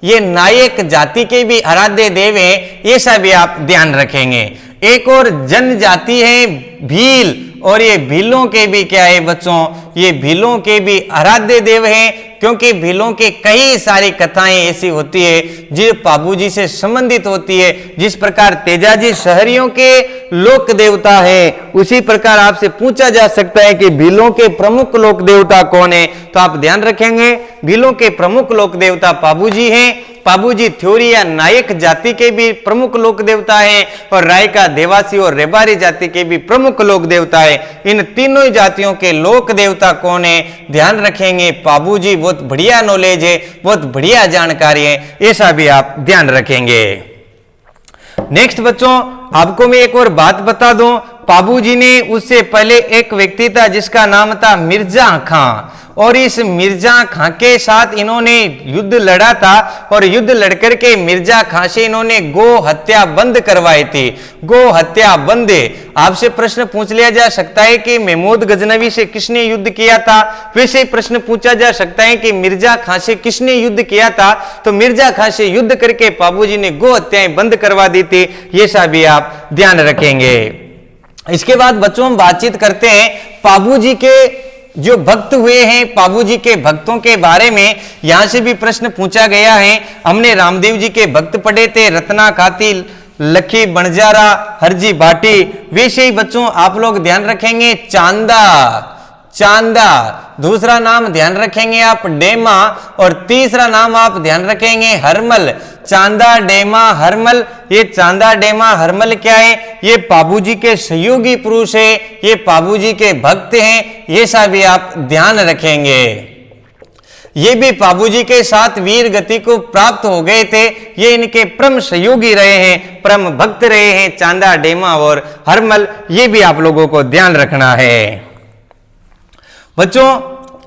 ये नायक जाति के भी आराध्य देव हैं, ये सब भी आप ध्यान रखेंगे। एक और जनजाति है भील, और ये भीलों के भी क्या है बच्चों, ये भीलों के भी आराध्य देव हैं, क्योंकि भीलों के कई सारी कथाएं ऐसी होती है जो पाबूजी से संबंधित होती है। जिस प्रकार तेजाजी शहरियों के लोक देवता है, उसी प्रकार आपसे पूछा जा सकता है कि भीलों के प्रमुख लोक देवता कौन है, तो आप ध्यान रखेंगे भीलों के प्रमुख लोक देवता पाबूजी हैं। पाबूजी थ्योरी या नायक जाति के भी प्रमुख लोक देवता हैं और रायका, देवासी और रेबारी जाति के भी प्रमुख लोक देवता है। इन तीनों जातियों के लोक देवता कौन है, ध्यान रखेंगे। पाबूजी बहुत बढ़िया नॉलेज है, बहुत बढ़िया जानकारी है, ऐसा भी आप ध्यान रखेंगे। नेक्स्ट बच्चों, आपको मैं एक और बात बता दूं, पाबूजी ने उससे पहले एक व्यक्ति था जिसका नाम था मिर्जा खां, और इस मिर्जा खां के साथ इन्होंने युद्ध लड़ा था और युद्ध लड़कर के मिर्जा खां से इन्होंने गो हत्या बंद करवाई थी। गो हत्या बंद। आपसे प्रश्न पूछ लिया जा सकता है कि महमूद गजनवी से किसने युद्ध किया था, वैसे ही प्रश्न पूछा जा सकता है कि मिर्जा खां से किसने युद्ध किया था, तो मिर्जा खां से युद्ध करके बाबूजी ने गो हत्याएं बंद करवा दी थी। ये सब भी आप ध्यान रखेंगे। इसके बाद बच्चों हम बातचीत करते हैं बाबूजी के जो भक्त हुए हैं, बाबूजी के भक्तों के बारे में। यहां से भी प्रश्न पूछा गया है। हमने रामदेव जी के भक्त पढ़े थे, रत्ना कातिल, लखी बणजारा, हरजी भाटी। वैसे ही बच्चों आप लोग ध्यान रखेंगे चांदा, चांदा। दूसरा नाम ध्यान रखेंगे आप डेमा, और तीसरा नाम आप ध्यान रखेंगे हरमल। चांदा, डेमा, हरमल। ये चांदा, डेमा, हरमल क्या है? ये बाबूजी के सहयोगी पुरुष है, ये बाबूजी के भक्त हैं। ये सब भी आप ध्यान रखेंगे। ये भी बाबूजी के साथ वीर गति को प्राप्त हो गए थे। ये इनके परम सहयोगी रहे हैं, परम भक्त रहे हैं, चांदा, डेमा और हरमल। ये भी आप लोगों को ध्यान रखना है। बच्चों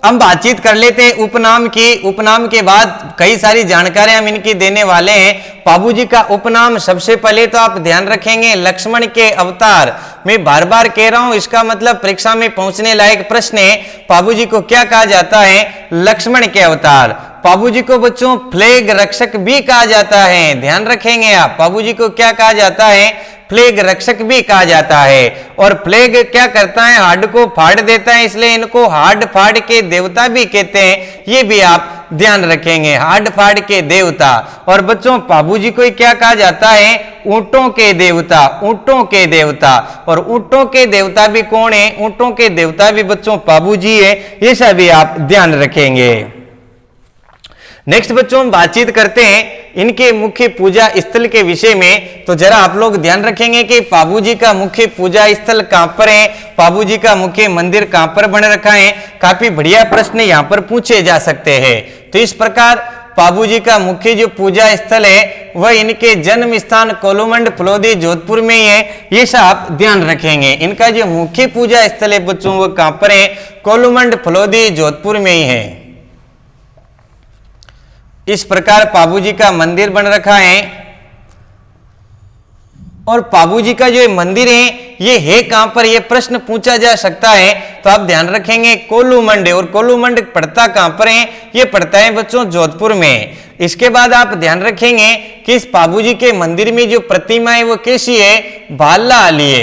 हम बातचीत कर लेते हैं उपनाम की। उपनाम के बाद कई सारी जानकारियां हम इनकी देने वाले हैं। बाबूजी का उपनाम सबसे पहले तो आप ध्यान रखेंगे लक्ष्मण के अवतार। मैं बार बार कह रहा हूं, इसका मतलब परीक्षा में पहुंचने लायक प्रश्न है। बाबूजी को क्या कहा जाता है? लक्ष्मण के अवतार। बाबूजी को बच्चों फ्लेग रक्षक भी कहा जाता है। ध्यान रखेंगे आप, बाबूजी को क्या कहा जाता है? प्लेग रक्षक भी कहा जाता है। और प्लेग क्या करता है? हाड़ को फाड़ देता है, इसलिए इनको हाड़ फाड़ के देवता भी कहते हैं। ये भी आप ध्यान रखेंगे, हाड़ फाड़ के देवता। और बच्चों बाबूजी को क्या कहा जाता है? ऊंटों के देवता, ऊंटों के देवता। और ऊंटों के देवता भी कौन है? ऊंटों के देवता भी बच्चों बाबूजी है। ये सब भी आप ध्यान रखेंगे। नेक्स्ट बच्चों हम बातचीत करते हैं इनके मुख्य पूजा स्थल के विषय में। तो जरा आप लोग ध्यान रखेंगे कि बाबूजी का मुख्य पूजा स्थल कहां पर है, बाबूजी का मुख्य मंदिर कहां पर बन रखा है। काफी बढ़िया प्रश्न यहां पर पूछे जा सकते हैं। तो इस प्रकार बाबूजी का मुख्य जो पूजा स्थल है वह इनके जन्म स्थान कोलूमंड फलोदी जोधपुर में ही है। ये सब आप ध्यान रखेंगे। इनका जो मुख्य पूजा स्थल है बच्चों वो कहां पर है? कोलूमंड फलोदी जोधपुर में ही है। इस प्रकार बाबूजी का मंदिर बन रखा है। और बाबूजी का जो मंदिर है ये है कहां पर? ये प्रश्न पूछा जा सकता है। तो आप ध्यान रखेंगे कोलूमंड। और कोलूमंड पड़ता कहां पर है? ये पड़ता है बच्चों जोधपुर में। इसके बाद आप ध्यान रखेंगे कि इस बाबूजी के मंदिर में जो प्रतिमा है वो कैसी है? भाला लिए,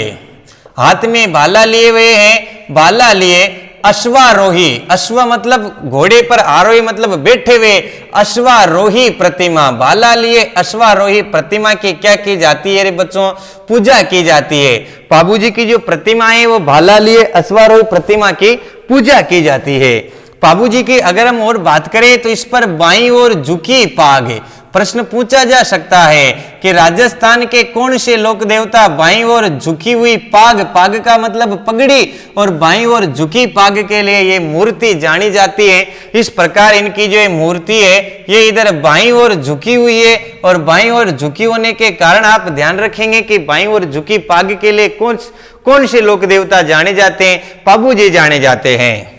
हाथ में भाला लिए हुए हैं, भाला लिए अश्वारोही। अश्व मतलब घोड़े पर, आरोही मतलब बैठे हुए, अश्वारोही प्रतिमा। भाला लिए अश्वारोही प्रतिमा की क्या की जाती है रे बच्चों? पूजा की जाती है। बाबूजी की जो प्रतिमा है वो भाला लिए अश्वारोही प्रतिमा की पूजा की जाती है। बाबूजी की अगर हम और बात करें तो इस पर बाईं ओर झुकी पाग है। प्रश्न पूछा जा सकता है कि राजस्थान के कौन से लोक देवता बाईं ओर झुकी हुई पाग, पाग का मतलब पगड़ी, और बाईं ओर झुकी पाग के लिए ये मूर्ति जानी जाती है। इस प्रकार इनकी जो मूर्ति है ये इधर बाईं ओर झुकी हुई है। और बाईं ओर झुकी होने के कारण आप ध्यान रखेंगे कि बाईं ओर झुकी पाग के लिए कौन से लोक देवता जाने जाते हैं? बाबूजी जाने जाते हैं।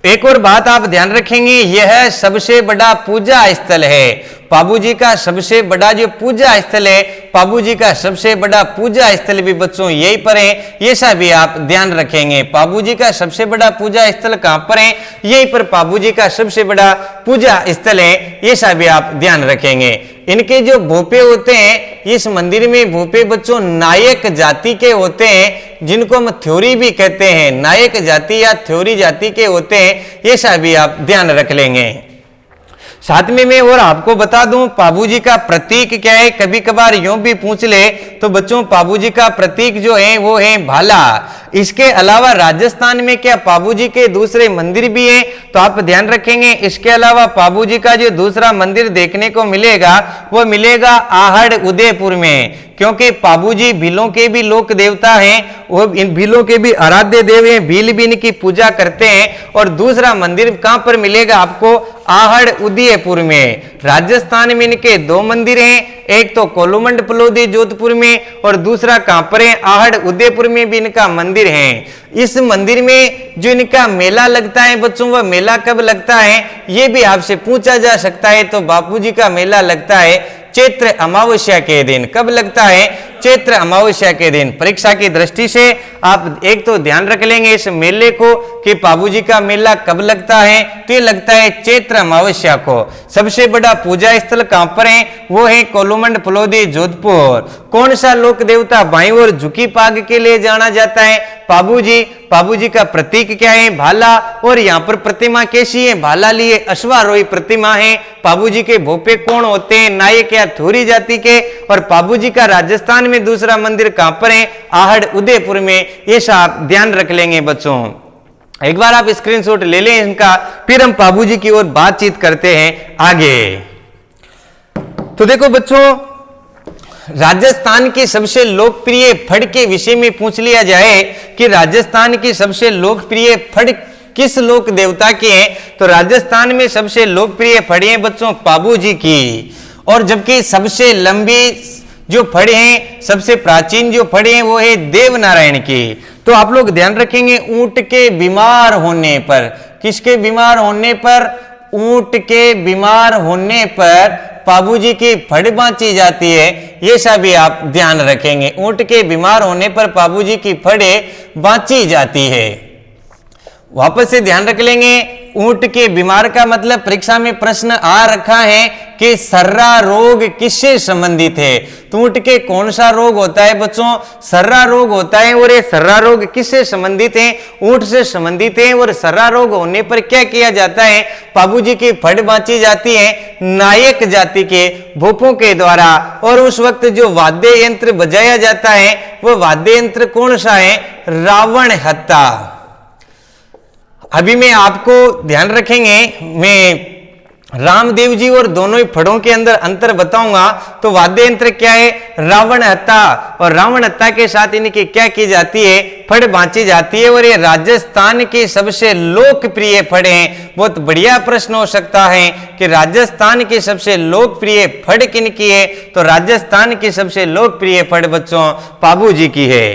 एक और बात आप ध्यान रखेंगे, यह सबसे बड़ा पूजा स्थल है। बाबूजी का सबसे बड़ा जो पूजा स्थल है, बाबूजी का सबसे बड़ा पूजा स्थल भी बच्चों यहीं पर है। ये सब भी आप ध्यान रखेंगे। बाबूजी का सबसे बड़ा पूजा स्थल कहां पर है? यहीं पर बाबूजी का सबसे बड़ा पूजा स्थल है। ये सब भी आप ध्यान रखेंगे। इनके जो भोपे होते हैं इस मंदिर में, भोपे बच्चों नायक जाति के होते हैं, जिनको हम थ्योरी भी कहते हैं। नायक जाति या थ्योरी जाति के होते हैं। ये सब भी आप ध्यान रख लेंगे। साथ में मैं और आपको बता दूं बाबूजी का प्रतीक क्या है। कभी कभार यूं भी पूछ ले तो बच्चों बाबूजी का प्रतीक जो है वो है भाला। इसके अलावा राजस्थान में क्या बाबूजी के दूसरे मंदिर भी हैं? तो आप ध्यान रखेंगे। इसके अलावा बाबूजी का जो दूसरा मंदिर देखने को मिलेगा वो मिलेगा आहड़ उदयपुर में। क्योंकि पाबूजी भीलों के भी लोक देवता हैं, वो इन भीलों के भी आराध्य देव हैं, भील भी इनकी पूजा करते हैं। और दूसरा मंदिर कहां पर मिलेगा आपको? आहड़ उदयपुर में। राजस्थान में इनके दो मंदिर हैं, एक तो कोलुमंड पलोदी जोधपुर में और दूसरा कहां पर है? आहड़ उदयपुर में भी इनका मंदिर है। इस मंदिर में जो इनका मेला लगता है बच्चों, वह मेला कब लगता है ये भी आपसे पूछा जा सकता है। तो बापूजी का मेला लगता है चैत्र अमावस्या के दिन। कब लगता है? चैत्र अमावस्या के दिन। परीक्षा की दृष्टि से आप एक तो ध्यान रख लेंगे इस मेले को कि बापूजी का मेला कब लगता है, तो ये लगता है चैत्र अमावस्या को। सबसे बड़ा पूजा स्थल कहां पर है? वो है कोलुमंड पलोदी जोधपुर। कौन सा लोक देवता बाईं ओर झुकी पाग के लिए जाना जाता है? बाबूजी। बाबूजी का प्रतीक क्या है? भाला। और यहाँ पर प्रतिमा कैसी है? भाला लिए अश्वारोही प्रतिमा है। बाबूजी के भोपे कौन होते हैं? नायक या थोरी जाति के। और बाबूजी का राजस्थान में दूसरा मंदिर कहां पर है? आहड़ उदयपुर में। ये आप ध्यान रख लेंगे बच्चों। एक बार आप स्क्रीनशॉट ले लें इनका, फिर हम बाबूजी की ओर बातचीत करते हैं आगे। तो देखो बच्चों, राजस्थान की सबसे लोकप्रिय फड़ के विषय में पूछ लिया जाए कि राजस्थान की सबसे लोकप्रिय फड़ किस लोक देवता की है, तो राजस्थान में सबसे लोकप्रिय फड़ है बच्चों बाबूजी की। और जबकि सबसे लंबी जो फड़ है, सबसे प्राचीन जो फड़ है वो है देवनारायण की। तो आप लोग ध्यान रखेंगे ऊंट के बीमार होने पर, किसके बीमार होने पर? ऊंट के बीमार होने पर बाबूजी की फड़ बांची जाती है, ये सभी आप ध्यान रखेंगे। ऊंट के बीमार होने पर बाबूजी की फड़े बांची जाती है। वापस से ध्यान रख लेंगे, ऊंट के बीमार का मतलब परीक्षा में प्रश्न आ रखा है कि सर्रा रोग किससे संबंधित है। तो ऊंट के कौन सा रोग होता है बच्चों? सर्रा रोग होता है। और ये सर्रा रोग किससे संबंधित है? ऊंट से संबंधित है। और सर्रा रोग होने पर क्या किया जाता है? बाबूजी की फड़ बांची जाती है नायक जाति के भोपों के द्वारा। और उस वक्त जो वाद्य यंत्र बजाया जाता है वो वाद्य यंत्र कौन सा है? रावण हत्ता। अभी मैं आपको ध्यान रखेंगे, मैं रामदेव जी और दोनों ही फड़ों के अंदर अंतर बताऊंगा। तो वाद्य यंत्र क्या है? रावण हत्ता। और रावण हत्ता के साथ इनकी क्या की जाती है? फड़ बांची जाती है। और ये राजस्थान की सबसे लोकप्रिय फड़ हैं। बहुत बढ़िया प्रश्न हो सकता है कि राजस्थान की सबसे लोकप्रिय फड़ किनकी है? तो राजस्थान की सबसे लोकप्रिय फड़ बच्चों बाबूजी की है।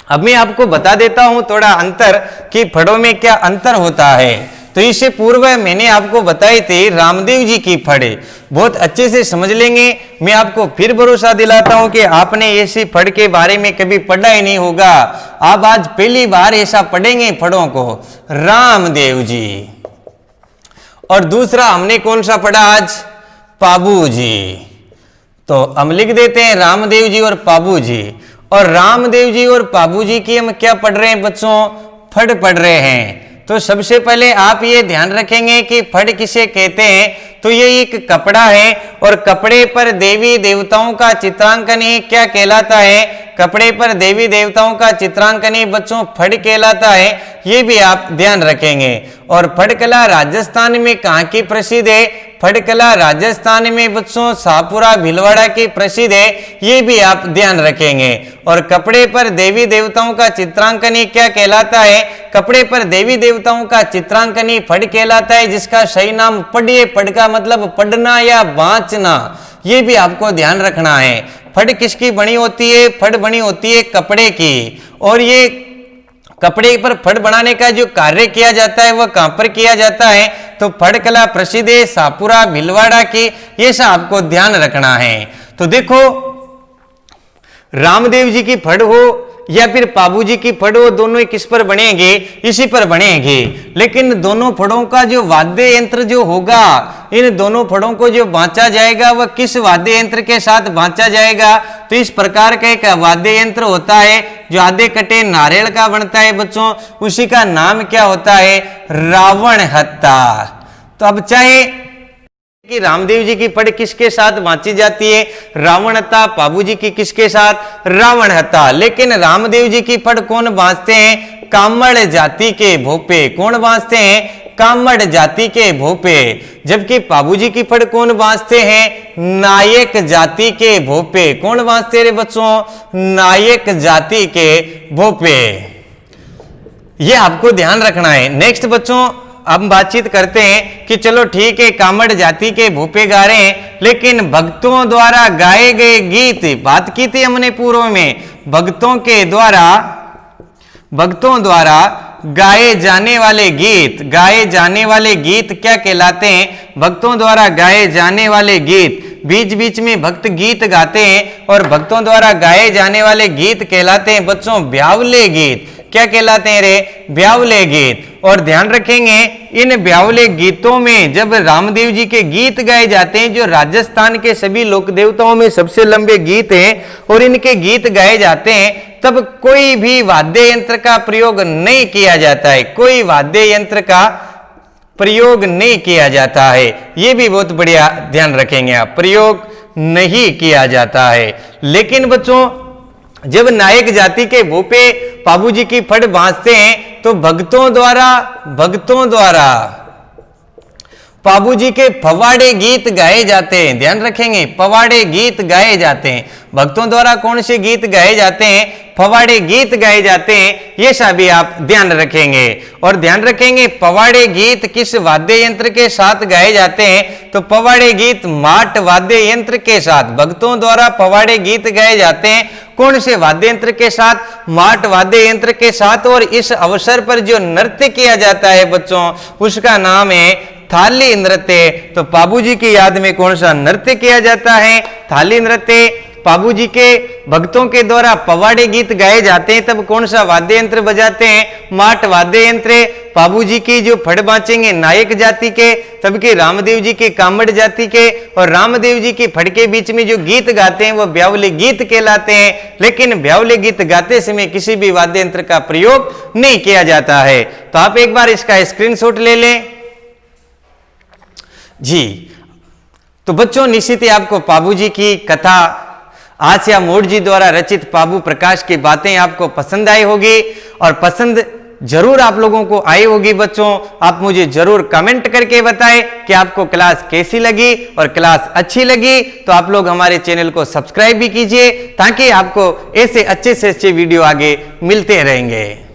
अब मैं आपको बता देता हूं थोड़ा अंतर कि फड़ों में क्या अंतर होता है। तो इससे पूर्व मैंने आपको बताई थी रामदेव जी की फड़, बहुत अच्छे से समझ लेंगे। मैं आपको फिर भरोसा दिलाता हूं कि आपने ऐसी फड़ के बारे में कभी पढ़ा ही नहीं होगा। आप आज पहली बार ऐसा पढ़ेंगे फड़ों को, रामदेव जी। और दूसरा हमने कौन सा पढ़ा आज? बाबूजी। तो हम लिख देते हैं रामदेव जी और बाबूजी। और रामदेव जी और बाबूजी की हम क्या पढ़ रहे हैं बच्चों? फड़ पढ़ रहे हैं। तो सबसे पहले आप ये ध्यान रखेंगे कि फड़ किसे कहते हैं। तो ये एक कपड़ा है और कपड़े पर देवी देवताओं का चित्रांकन ही क्या कहलाता है? कपड़े पर देवी देवताओं का चित्रांकन ही बच्चों फड़ कहलाता है, ये भी आप ध्यान रखेंगे। और फड़ कला राजस्थान में कहाँ की प्रसिद्ध है? फड़ कला राजस्थान में बच्चों शाहपुरा भीलवाड़ा की प्रसिद्ध है, ये भी आप ध्यान रखेंगे। और कपड़े पर देवी देवताओं का चित्रांकन ही क्या कहलाता है? कपड़े पर देवी देवताओं का चित्रांकन ही फड़ कहलाता है, जिसका सही नाम फड़ है। फड़ का मतलब पढ़ना या बांचना, ये भी आपको ध्यान रखना है। फड़ किसकी बनी होती है? फड़ बनी होती है कपड़े की। और ये कपड़े पर फड़ बनाने का जो कार्य किया जाता है वह कहां पर किया जाता है? तो फड़ कला प्रसिद्ध है शाहपुरा भीलवाड़ा की, ये सब आपको ध्यान रखना है। तो देखो, रामदेव जी की फड़ हो या फिर बाबूजी की फड़ हो, दोनों ही किस पर बनेंगे? इसी पर बनेंगे। लेकिन दोनों फड़ों का जो वाद्य यंत्र जो होगा, इन दोनों फड़ों को जो बांचा जाएगा वह किस वाद्य यंत्र के साथ बांचा जाएगा? तो इस प्रकार का एक वाद्य यंत्र होता है जो आधे कटे नारियल का बनता है बच्चों, उसी का नाम क्या होता है? रावण हत्ता। तो अब चाहे कि रामदेव जी की फड़ किसके साथ बांची जाती है? रावण हत्ता। बाबूजी की किसके साथ? रावण हत्ता। लेकिन रामदेव जी की फड़ कौन बांचते हैं? कामड़ जाति के भोपे। कौन बांचते हैं? कामड़ जाति के भोपे। जबकि पाबूजी की फड़ कौन बांसते हैं? नायक जाति के भोपे। कौन बांसते रे बच्चों? नायक जाति के भोपे। ये आपको ध्यान रखना है। नेक्स्ट बच्चों हम बातचीत करते हैं कि चलो ठीक है कामड़ जाति के भोपे गा रहे हैं, लेकिन भक्तों द्वारा गाए गए गीत, बात की थी हमने पूर्व में, भक्तों द्वारा गाए जाने वाले गीत क्या कहलाते हैं? भक्तों द्वारा गाए जाने वाले गीत। बीच बीच में भक्त गीत गाते हैं और भक्तों द्वारा गाए जाने वाले गीत कहलाते हैं बच्चों ब्यावले गीत। क्या कहलाते हैं रे? ब्यावले गीत। और ध्यान रखेंगे इन ब्यावले गीतों में जब रामदेव जी के गीत गाए जाते हैं, जो राजस्थान के सभी लोक देवताओं में सबसे लंबे गीत हैं, और इनके गीत गाए जाते हैं, तब कोई भी वाद्य यंत्र का प्रयोग नहीं किया जाता है। कोई वाद्य यंत्र का प्रयोग नहीं किया जाता है। ये भी बहुत बढ़िया ध्यान रखेंगे आप, प्रयोग नहीं किया जाता है। लेकिन बच्चों जब नायक जाति के भोपे पाबूजी की फड़ बांसते हैं तो भक्तों द्वारा पाबूजी के पवाड़े गीत गाए जाते हैं। ध्यान रखेंगे, पवाड़े गीत गाए जाते हैं। भक्तों द्वारा कौन से गीत गाए जाते हैं? पवाड़े गीत गाए जाते हैं। ये सभी आप ध्यान रखेंगे। और ध्यान रखेंगे पवाड़े गीत किस वाद्य यंत्र के साथ गाए जाते हैं? तो पवाड़े गीत माट वाद्य यंत्र के साथ। भक्तों द्वारा पवाड़े गीत गाए जाते हैं कौन से वाद्य यंत्र के साथ? माट वाद्य यंत्र के साथ। और इस अवसर पर जो नृत्य किया जाता है बच्चों, उसका नाम है थाली नृत्य। तो पाबूजी की याद में कौन सा नृत्य किया जाता है? थाली नृत्य। पाबूजी के भक्तों के द्वारा पवाड़े गीत गाए जाते हैं, तब कौन सा वाद्य यंत्र बजाते हैं? माट वाद्य यंत्र। पाबूजी की जो फड़ बांचेंगे नायक जाति के, तब के रामदेव जी के कामड़ जाति के, और रामदेव जी की फड़ के बीच में जो गीत गाते हैं वो ब्यावले गीत कहलाते हैं। लेकिन ब्यावले गीत गाते समय किसी भी वाद्य यंत्र का प्रयोग नहीं किया जाता है। तो आप एक बार इसका स्क्रीनशॉट ले लें जी। तो बच्चों निश्चित ही आपको पाबूजी की कथा आसिया मोड़ जी द्वारा रचित पाबू प्रकाश की बातें आपको पसंद आई होगी, और पसंद जरूर आप लोगों को आई होगी बच्चों। आप मुझे जरूर कमेंट करके बताएं कि आपको क्लास कैसी लगी, और क्लास अच्छी लगी तो आप लोग हमारे चैनल को सब्सक्राइब भी कीजिए, ताकि आपको ऐसे अच्छे से अच्छे वीडियो आगे मिलते रहेंगे।